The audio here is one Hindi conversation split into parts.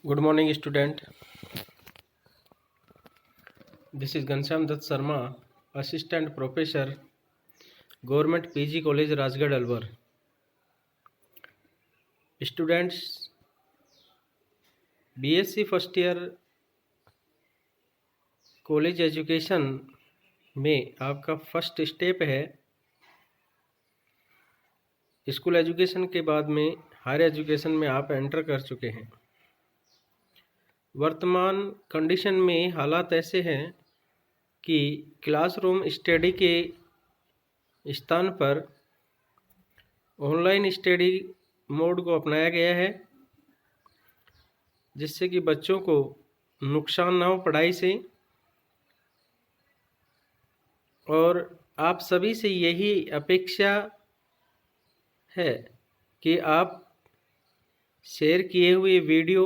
Good morning, student. This is Ghanshyam Dutt Sharma, Assistant Professor, Government PG College, Rajgarh, Alwar. Students, BSc first year college education में आपका फर्स्ट स्टेप है। स्कूल एजुकेशन के बाद में हायर एजुकेशन में आप एंटर कर चुके हैं। वर्तमान कंडीशन में हालात ऐसे हैं कि क्लासरूम स्टडी के स्थान पर ऑनलाइन स्टडी मोड को अपनाया गया है, जिससे कि बच्चों को नुकसान ना हो पढ़ाई से। और आप सभी से यही अपेक्षा है कि आप शेयर किए हुए वीडियो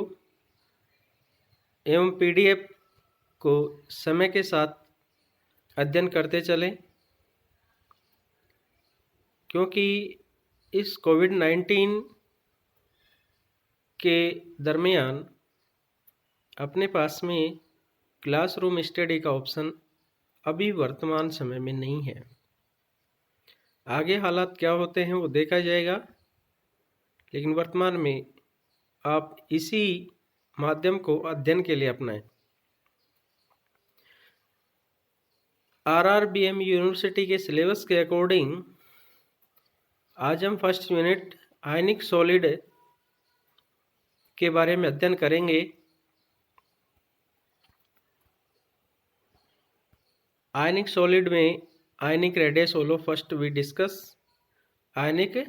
एवं पीडीएफ को समय के साथ अध्ययन करते चलें, क्योंकि इस कोविड-19 के दरमियान अपने पास में क्लासरूम स्टडी का ऑप्शन अभी वर्तमान समय में नहीं है। आगे हालात क्या होते हैं वो देखा जाएगा, लेकिन वर्तमान में आप इसी माध्यम को अध्ययन के लिए अपनाएं। आरआरबीएम यूनिवर्सिटी के सिलेबस के अकॉर्डिंग आज हम फर्स्ट यूनिट आयनिक सॉलिड के बारे में अध्ययन करेंगे। आयनिक सॉलिड में आयनिक रेडियस होलो first we discuss ionic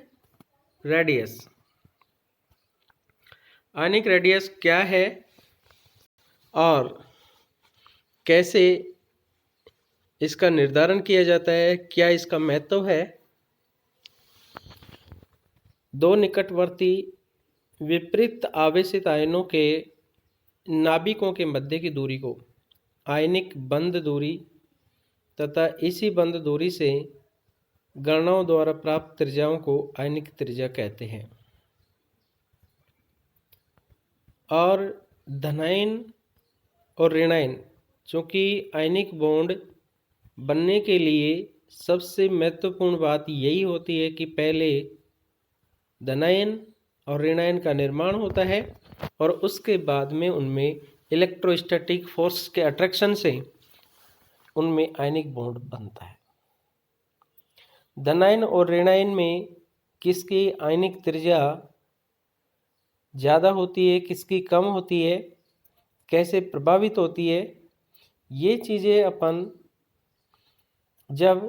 radius. Ionic radius क्या है और कैसे इसका निर्धारण किया जाता है, क्या इसका महत्व है। दो निकटवर्ती विपरीत आवेशित आयनों के नाभिकों के मध्य की दूरी को आयनिक बंध दूरी तथा इसी बंध दूरी से गणनाओं द्वारा प्राप्त त्रिज्याओं को आयनिक त्रिज्या कहते हैं। और धनायन और ऋणायन, चूँकि आयनिक बॉन्ड बनने के लिए सबसे महत्वपूर्ण बात यही होती है कि पहले धनायन और ऋणायन का निर्माण होता है और उसके बाद में उनमें इलेक्ट्रोस्टैटिक फोर्स के अट्रैक्शन से उनमें आयनिक बॉन्ड बनता है। धनायन और ऋणायन में किसकी आयनिक त्रिज्या ज़्यादा होती है, किसकी कम होती है, कैसे प्रभावित होती है, ये चीज़ें अपन जब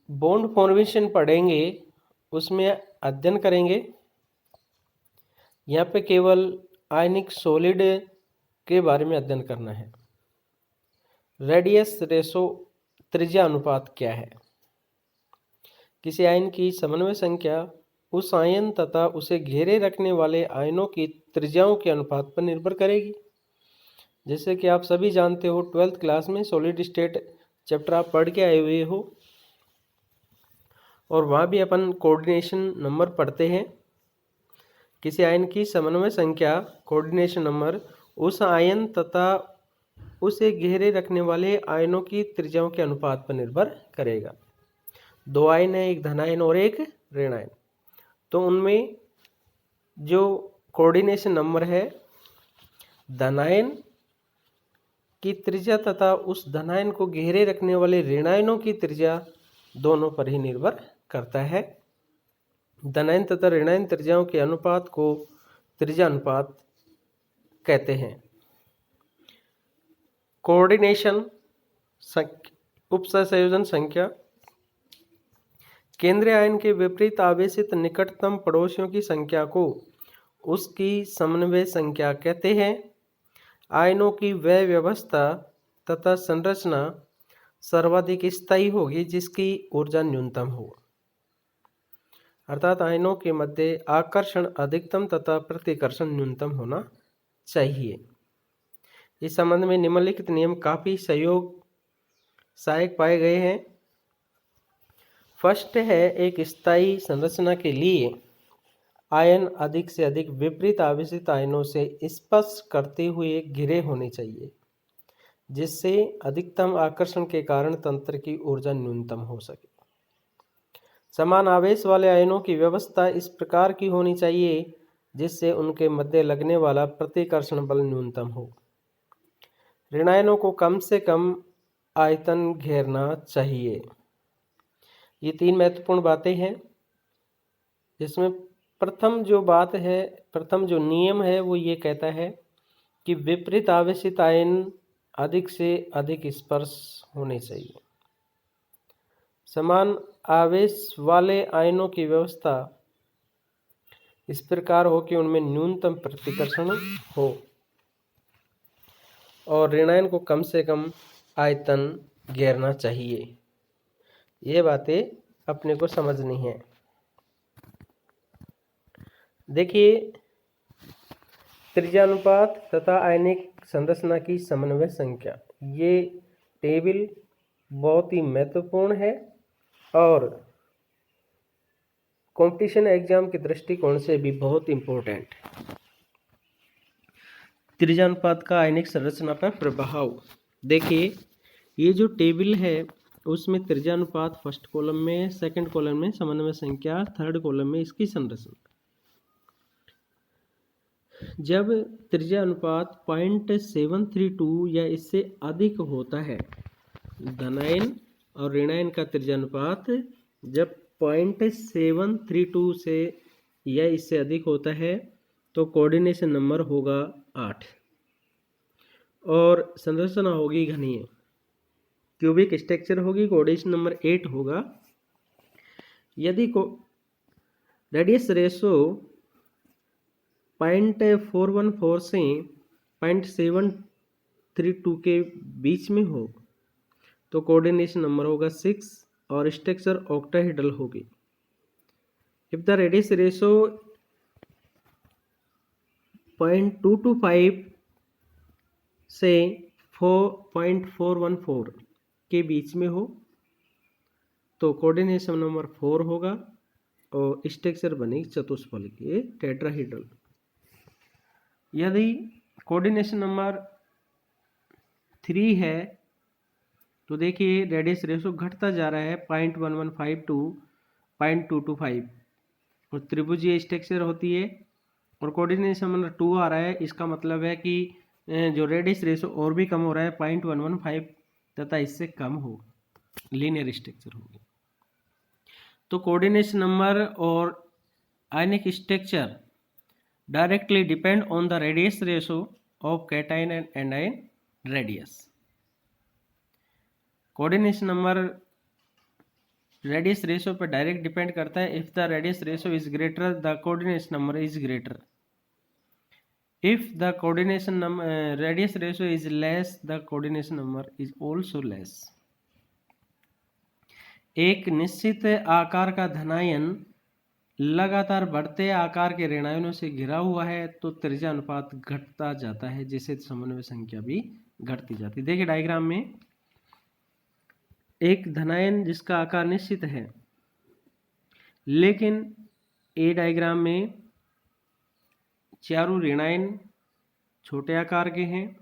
बॉन्ड फॉर्मेशन पढ़ेंगे उसमें अध्ययन करेंगे। यहाँ पे केवल आयनिक सॉलिड के बारे में अध्ययन करना है। रेडियस रेशो त्रिज्या अनुपात क्या है? किसी आयन की समन्वय संख्या उस आयन तथा उसे घेरे रखने वाले आयनों की त्रिज्याओं के अनुपात पर निर्भर करेगी। जैसे कि आप सभी जानते हो, 12th क्लास में सॉलिड स्टेट चैप्टर आप पढ़ के आए हुए हो और वहाँ भी अपन कोऑर्डिनेशन नंबर पढ़ते हैं। किसी आयन की समन्वय संख्या कोऑर्डिनेशन नंबर उस आयन तथा उसे घेरे रखने वाले आयनों की त्रिज्याओं के अनुपात पर निर्भर करेगा। दो आयन है, एक धनायन और एक ऋणायन, तो उनमें जो कोऑर्डिनेशन नंबर है धनायन की त्रिज्या तथा उस धनायन को घेरे रखने वाले ऋणायनों की त्रिज्या दोनों पर ही निर्भर करता है। धनायन तथा ऋणायन त्रिज्याओं के अनुपात को त्रिज्या अनुपात कहते हैं। कोऑर्डिनेशन उपसंयोजन संख्या केंद्रीय आयन के विपरीत आवेशित निकटतम पड़ोसियों की संख्या को उसकी समन्वय संख्या कहते हैं। आयनों की वह व्यवस्था तथा संरचना सर्वाधिक स्थायी होगी जिसकी ऊर्जा न्यूनतम हो, अर्थात आयनों के मध्य आकर्षण अधिकतम तथा प्रतिकर्षण न्यूनतम होना चाहिए। इस संबंध में निम्नलिखित नियम काफ़ी सहायक पाए गए हैं। फर्स्ट है, एक स्थायी संरचना के लिए आयन अधिक से अधिक विपरीत आवेशित आयनों से स्पर्श करते हुए घिरे होने चाहिए, जिससे अधिकतम आकर्षण के कारण तंत्र की ऊर्जा न्यूनतम हो सके। समान आवेश वाले आयनों की व्यवस्था इस प्रकार की होनी चाहिए जिससे उनके मध्य लगने वाला प्रतिकर्षण बल न्यूनतम हो। ऋणायनों को कम से कम आयतन घेरना चाहिए। ये 3 महत्वपूर्ण बातें हैं, जिसमें प्रथम जो नियम है वो ये कहता है कि विपरीत आवेशित आयन अधिक से अधिक स्पर्श होने चाहिए। समान आवेश वाले आयनों की व्यवस्था इस प्रकार हो कि उनमें न्यूनतम प्रतिकर्षण हो और ऋणायन को कम से कम आयतन घेरना चाहिए। ये बातें अपने को समझनी है। देखिए, त्रिज्यानुपात तथा आयनिक संरचना की समन्वय संख्या, ये टेबल बहुत ही महत्वपूर्ण है और कंपटीशन एग्जाम के दृष्टिकोण से भी बहुत इम्पोर्टेंट। त्रिज्यानुपात का आयनिक संरचना पर प्रभाव। देखिए, ये जो टेबल है उसमें त्रिज्यानुपात फर्स्ट कॉलम में, सेकंड कॉलम में समन्वय संख्या, थर्ड कॉलम में इसकी संरचना। जब त्रिज्यानुपात 0.732 या इससे अधिक होता है, धनायन और ऋणायन का त्रिज्यानुपात जब 0.732 से या इससे अधिक होता है तो कोऑर्डिनेशन नंबर होगा 8 और संरचना होगी घनीय। क्यूबिक स्ट्रक्चर होगी, कोऑर्डिनेशन नंबर 8 होगा। यदि को रेडियस रेशो 0.414 से 0.732 के बीच में हो तो कोऑर्डिनेशन नंबर होगा 6 और स्ट्रक्चर ऑक्टाहेड्रल होगी। इफ द रेडियस रेशो 0.225 से 0.414 के बीच में हो तो कोऑर्डिनेशन नंबर 4 होगा और स्ट्रक्चर बनेगी चतुष्फलकीय टेट्राहेड्रल। यदि कोऑर्डिनेशन नंबर 3 है तो देखिए रेडियस रेशो घटता जा रहा है 0.115 टू 0.225 और त्रिभुजीय स्ट्रक्चर होती है और कोऑर्डिनेशन नंबर 2 आ रहा है। इसका मतलब है कि जो रेडियस रेशो और भी कम हो रहा है 0.115 तथा इससे कम हो, लीनियर स्ट्रक्चर होगी। तो कोऑर्डिनेशन नंबर और आयनिक structure directly depend on the radius ratio of cation and anion radius. Coordination number radius ratio पर डायरेक्ट डिपेंड करता है। If the radius ratio is greater the coordination number is greater. If the coordination number radius ratio is less the coordination number is also less. एक निश्चित आकार का धनायन लगातार बढ़ते आकार के ऋणायनों से घिरा हुआ है तो त्रिज्यानुपात घटता जाता है, जिससे समन्वय संख्या भी घटती जाती है। देखिए डायग्राम में एक धनायन जिसका आकार निश्चित है, लेकिन ए डायग्राम में चारों ऋणायन छोटे आकार के हैं,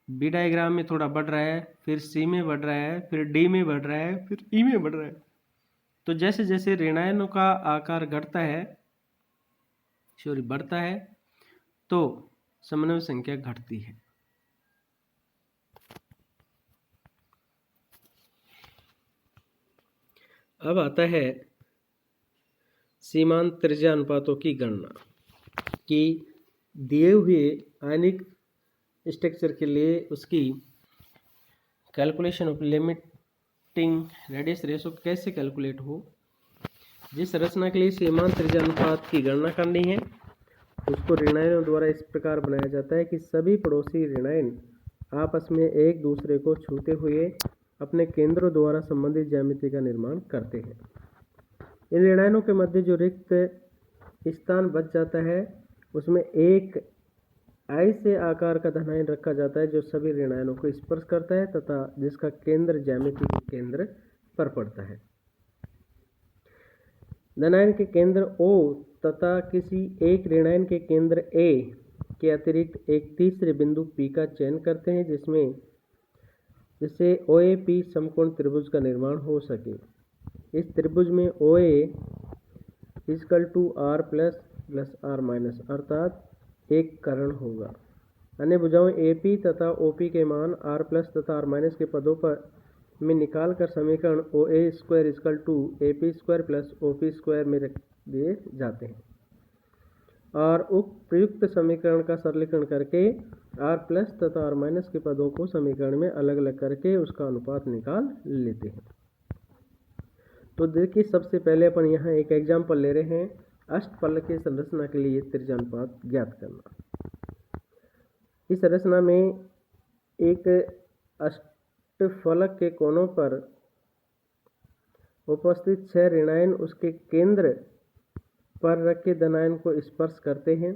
बी डायग्राम में थोड़ा बढ़ रहा है, फिर सी में बढ़ रहा है, फिर डी में बढ़ रहा है, फिर ई में बढ़ रहा है। तो जैसे जैसे ऋणायनों का आकार बढ़ता है तो समन्वय संख्या घटती है। अब आता है सीमांत त्रिज्यानुपातों की गणना कि दिए हुए आयनिक स्ट्रक्चर के लिए उसकी calculation of limiting radius ratio कैसे कैलकुलेट हो। जिस रचना के लिए सीमांत त्रिज्यानुपात की गणना करनी है उसको ऋणायनों द्वारा इस प्रकार बनाया जाता है कि सभी पड़ोसी ऋणायन आपस में एक दूसरे को छूते हुए अपने केंद्रों द्वारा संबंधित ज्यामिति का निर्माण करते हैं। इन ऋणायनों के मध्य जो रिक्त स्थान बच जाता है उसमें एक ऐसे आकार का धनायन रखा जाता है जो सभी ऋणायनों को स्पर्श करता है तथा जिसका केंद्र ज्यामिति के केंद्र पर पड़ता है। धनायन के केंद्र O तथा किसी एक ऋणायन के केंद्र A के अतिरिक्त एक तीसरे बिंदु P का चयन करते हैं जिससे OAP समकोण त्रिभुज का निर्माण हो सके। इस त्रिभुज में OA R plus R minus अर्थात एक कर्ण होगा। अन्य भुजाओं AP तथा OP के मान R प्लस तथा R माइनस के पदों पर में निकाल कर समीकरण OA square AP square plus OP square में रख दिए जाते हैं और प्रयुक्त समीकरण का सरलीकरण करके R प्लस तथा R माइनस के पदों को समीकरण में अलग अलग करके उसका अनुपात निकाल लेते हैं। तो देखिए, सबसे पहले अपन यहाँ एक एग्जाम्पल ले रहे हैं अष्टफलक की संरचना के लिए त्रिज्या अनुपात ज्ञात करना। इस संरचना में एक अष्टफलक के कोनों पर उपस्थित 6 ऋणायन उसके केंद्र पर रखे धनायन को स्पर्श करते हैं।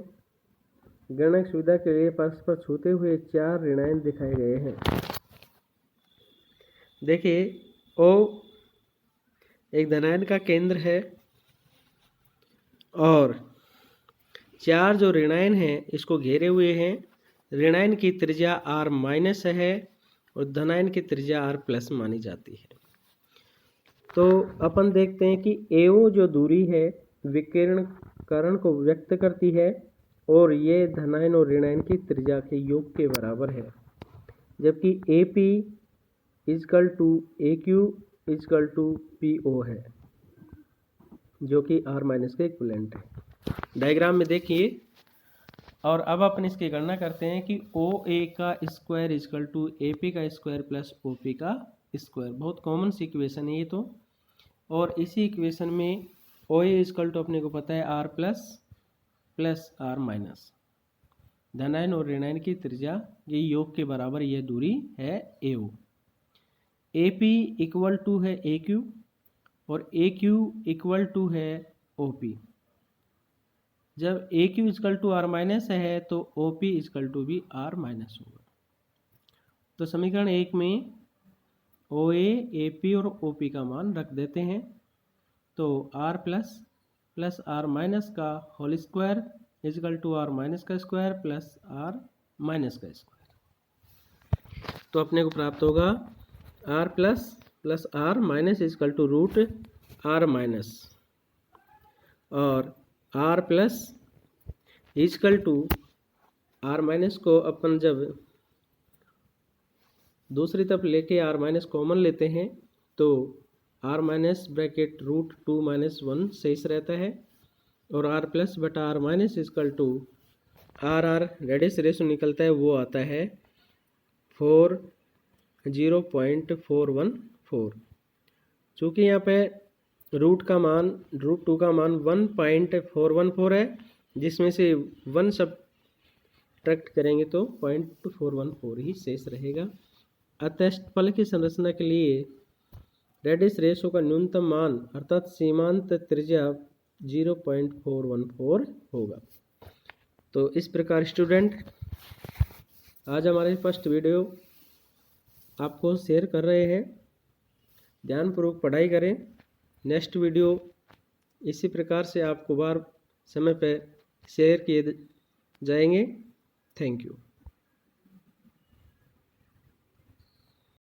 गणना की सुविधा के लिए परस्पर छूते हुए 4 ऋणायन दिखाए गए हैं। देखिए, O एक धनायन का केंद्र है और 4 जो ऋणायन हैं इसको घेरे हुए हैं। ऋणायन की त्रिज्या R माइनस है और धनायन की त्रिज्या R प्लस मानी जाती है। तो अपन देखते हैं कि AO जो दूरी है विकिरण करण को व्यक्त करती है और ये धनायन और ऋणायन की त्रिज्या के योग के बराबर है, जबकि AP AQ PO है जो कि R माइनस के इक्विवेलेंट है। डायग्राम में देखिए, और अब अपन इसकी गणना करते हैं कि OA का स्क्वायर AP का स्क्वायर प्लस OP का स्क्वायर। बहुत कॉमन सी इक्वेशन है ये तो। और इसी इक्वेशन में OA अपने को पता है R प्लस R माइनस। धनायन और ऋणायन की त्रिज्या ये योग के बराबर यह दूरी है AO। AP इक्वल टू है AQ और AQ इक्वल टू है OP। जब AQ equal to R minus है तो OP इक्वल टू भी R माइनस होगा। तो समीकरण 1 में OA, AP और OP का मान रख देते हैं। तो R प्लस R माइनस का whole square equal to R minus का स्क्वायर प्लस R माइनस का स्क्वायर। तो अपने को प्राप्त होगा R plus R minus equal to root R minus और R plus equal to R minus को अपन जब दूसरी तरफ लेके R माइनस कॉमन लेते हैं तो R minus bracket root 2 minus 1 शेष रहता है और R प्लस बटा R minus equal to R radius ratio निकलता है, वो आता है 0.414। चूँकि यहाँ पे रूट 2 का मान 1.414 है, जिसमें से 1 सब्ट्रैक्ट करेंगे तो 0.414 ही शेष रहेगा। अतः अष्टफलक की संरचना के लिए रेडियस रेशो का न्यूनतम मान अर्थात सीमांत त्रिज्या 0.414 होगा। तो इस प्रकार स्टूडेंट, आज हमारे फर्स्ट वीडियो आपको शेयर कर रहे हैं। ध्यानपूर्वक पढ़ाई करें। नेक्स्ट वीडियो इसी प्रकार से आपको बार समय पर शेयर किए जाएंगे। Thank you.